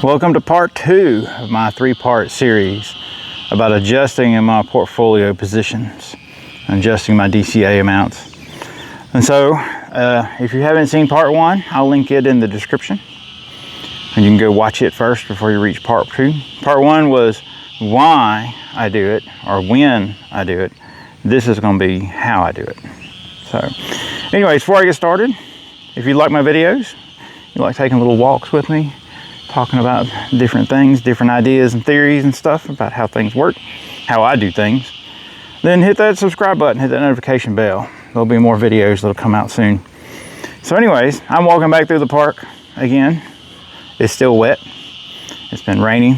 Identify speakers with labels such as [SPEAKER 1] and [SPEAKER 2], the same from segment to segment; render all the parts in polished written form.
[SPEAKER 1] Welcome to part 2 of my 3-part series about adjusting in my portfolio positions, adjusting my DCA amounts. And so if you haven't seen part 1, I'll link it in the description and you can go watch it first before you reach part 2. Part 1 was why I do it, or when I do it. This is going to be how I do it. So anyways, before I get started, if you like my videos, you like taking little walks with me, talking about different things, different ideas and theories and stuff about how things work, how I do things, then hit that subscribe button, hit that notification bell. There'll be more videos that'll come out soon. So anyways, I'm walking back through the park again. It's still wet. It's been raining.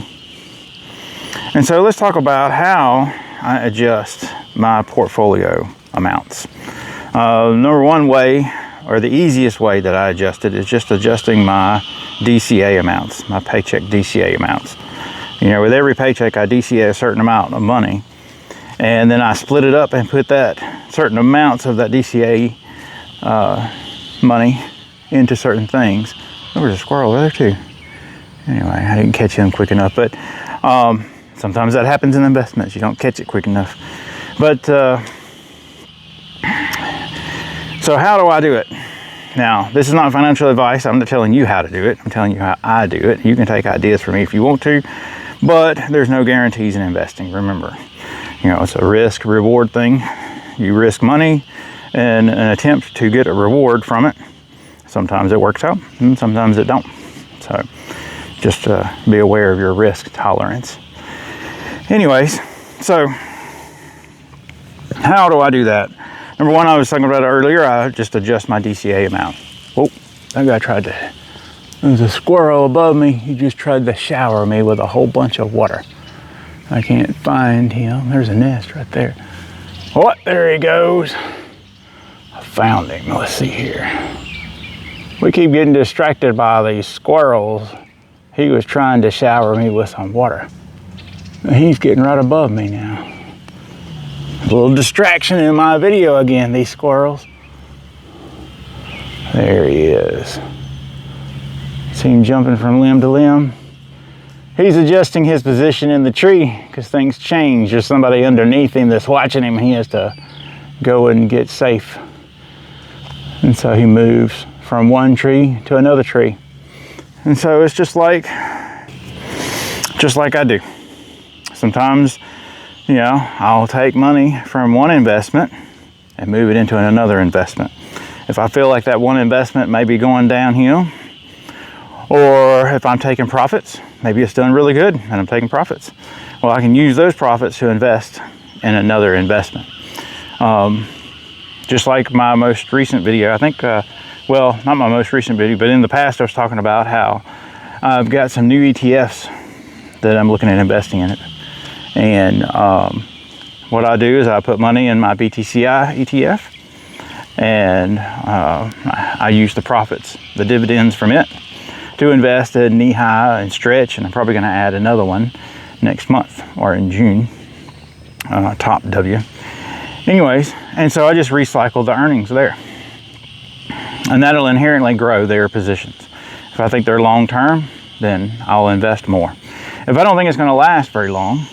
[SPEAKER 1] And so let's talk about how I adjust my portfolio amounts. Number one way, or the easiest way that I adjust it, is just adjusting my DCA amounts, my paycheck DCA amounts. You know, with every paycheck I DCA a certain amount of money, and then I split it up and put that certain amounts of that DCA money into certain things. Oh, there's a squirrel there too. Anyway, I didn't catch him quick enough, but sometimes that happens in investments. You don't catch it quick enough. But so how do I do it? Now, this is not financial advice. I'm not telling you how to do it. I'm telling you how I do it. You can take ideas from me if you want to, but there's no guarantees in investing. Remember, you know, it's a risk reward thing. You risk money in an attempt to get a reward from it. Sometimes it works out and sometimes it don't. So just be aware of your risk tolerance. Anyways, so how do I do that? Number one, I was talking about it earlier, I just adjust my DCA amount. Oh, that guy tried to, there's a squirrel above me. He just tried to shower me with a whole bunch of water. I can't find him. There's a nest right there. Oh, there he goes. I found him. Let's see here. We keep getting distracted by these squirrels. He was trying to shower me with some water. He's getting right above me now. A little distraction in my video again, these squirrels. There he is. See him jumping from limb to limb. He's adjusting his position in the tree because things change. There's somebody underneath him that's watching him. He has to go and get safe. And so he moves from one tree to another tree. And so it's just like I do. Sometimes, you know, I'll take money from one investment and move it into another investment. If I feel like that one investment may be going downhill, or if I'm taking profits, maybe it's doing really good and I'm taking profits. Well, I can use those profits to invest in another investment. Just like my most recent video, I think, well, not my most recent video, but in the past I was talking about how I've got some new ETFs that I'm looking at investing in it. And what I do is I put money in my BTCI ETF, and I use the profits, the dividends from it, to invest in knee-high and stretch, and I'm probably going to add another one next month or in June, top W. Anyways, and so I just recycle the earnings there, and that'll inherently grow their positions. If I think they're long-term, then I'll invest more. If I don't think it's going to last very long,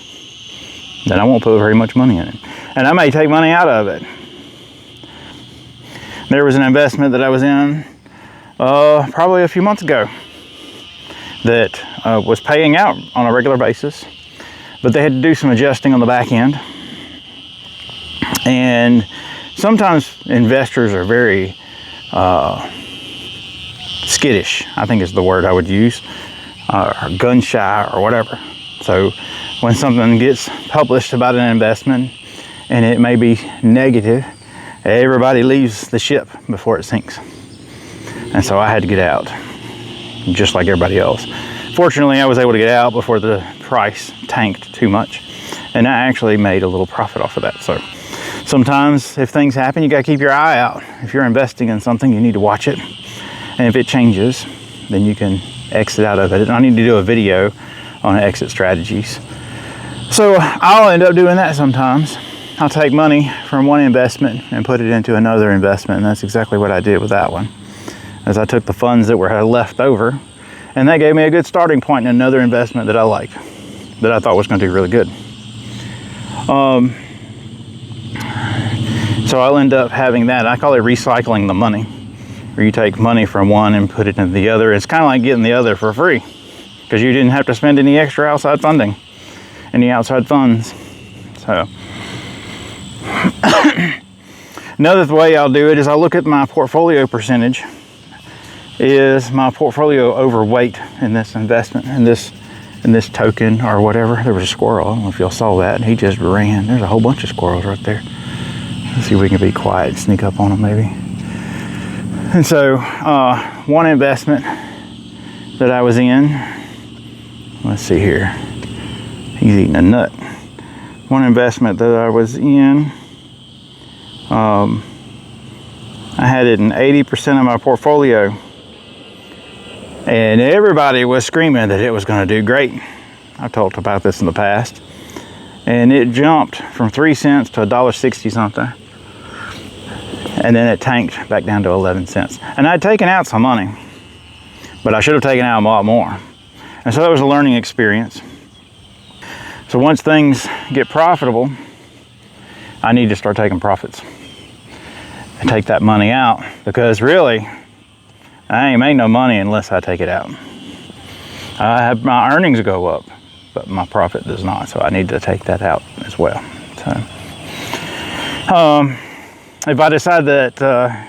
[SPEAKER 1] then I won't put very much money in it. And I may take money out of it. There was an investment that I was in probably a few months ago that was paying out on a regular basis, but they had to do some adjusting on the back end. And sometimes investors are very skittish, I think is the word I would use, or gun shy or whatever. So when something gets published about an investment and it may be negative, everybody leaves the ship before it sinks. And so I had to get out, just like everybody else. Fortunately, I was able to get out before the price tanked too much, and I actually made a little profit off of that. So sometimes if things happen, you got to keep your eye out. If you're investing in something, you need to watch it. And if it changes, then you can exit out of it. I need to do a video on exit strategies. So I'll end up doing that sometimes. I'll take money from one investment and put it into another investment, and that's exactly what I did with that one. As I took the funds that were left over And that gave me a good starting point in another investment that I like, that I thought was going to do really good. So I'll end up having that. I call it recycling the money, where you take money from one and put it into the other. It's kind of like getting the other for free, because you didn't have to spend any extra outside funding, any outside funds. So another way I'll do it is I'll look at my portfolio percentage. Is my portfolio overweight in this investment, in this token or whatever? There was a squirrel. I don't know if y'all saw that. He just ran. There's a whole bunch of squirrels right there. Let's see if we can be quiet and sneak up on them maybe. And so one investment that I was in, let's see here. He's eating a nut. One investment that I was in, I had it in 80% of my portfolio. And everybody was screaming that it was going to do great. I've talked about this in the past. And it jumped from 3 cents to $1.60 something. And then it tanked back down to 11 cents. And I'd taken out some money, but I should have taken out a lot more. And so that was a learning experience. So once things get profitable, I need to start taking profits and take that money out, because really, I ain't make no money unless I take it out. I have my earnings go up, but my profit does not. So I need to take that out as well. So, if I decide that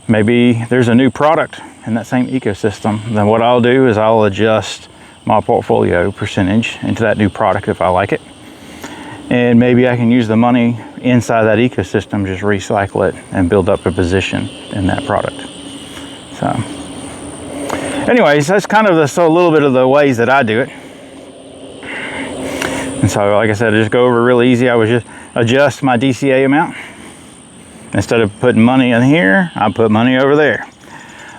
[SPEAKER 1] maybe there's a new product in that same ecosystem, then what I'll do is I'll adjust my portfolio percentage into that new product if I like it. And maybe I can use the money inside that ecosystem, just recycle it and build up a position in that product. So anyways, that's kind of a little bit of the ways that I do it. And so, like I said, I just go over really easy. I would just adjust my DCA amount. Instead of putting money in here, I put money over there.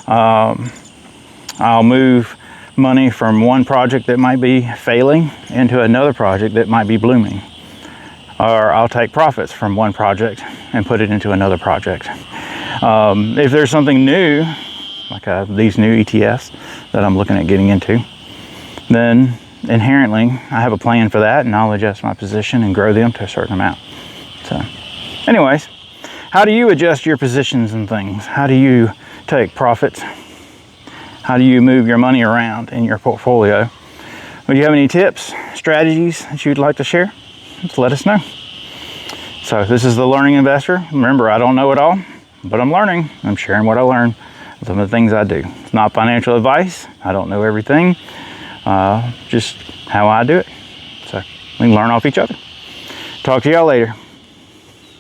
[SPEAKER 1] I'll move money from one project that might be failing into another project that might be blooming. Or I'll take profits from one project and put it into another project. If there's something new, like these new ETFs that I'm looking at getting into, then inherently I have a plan for that, and I'll adjust my position and grow them to a certain amount. So anyways, how do you adjust your positions and things? How do you take profits? How do you move your money around in your portfolio? Would you have any tips, strategies that you'd like to share? Just let us know. So this is the Learning Investor. Remember, I don't know it all, but I'm learning. I'm sharing what I learned, some of the things I do. It's not financial advice. I don't know everything. Just how I do it. So we can learn off each other. Talk to y'all later.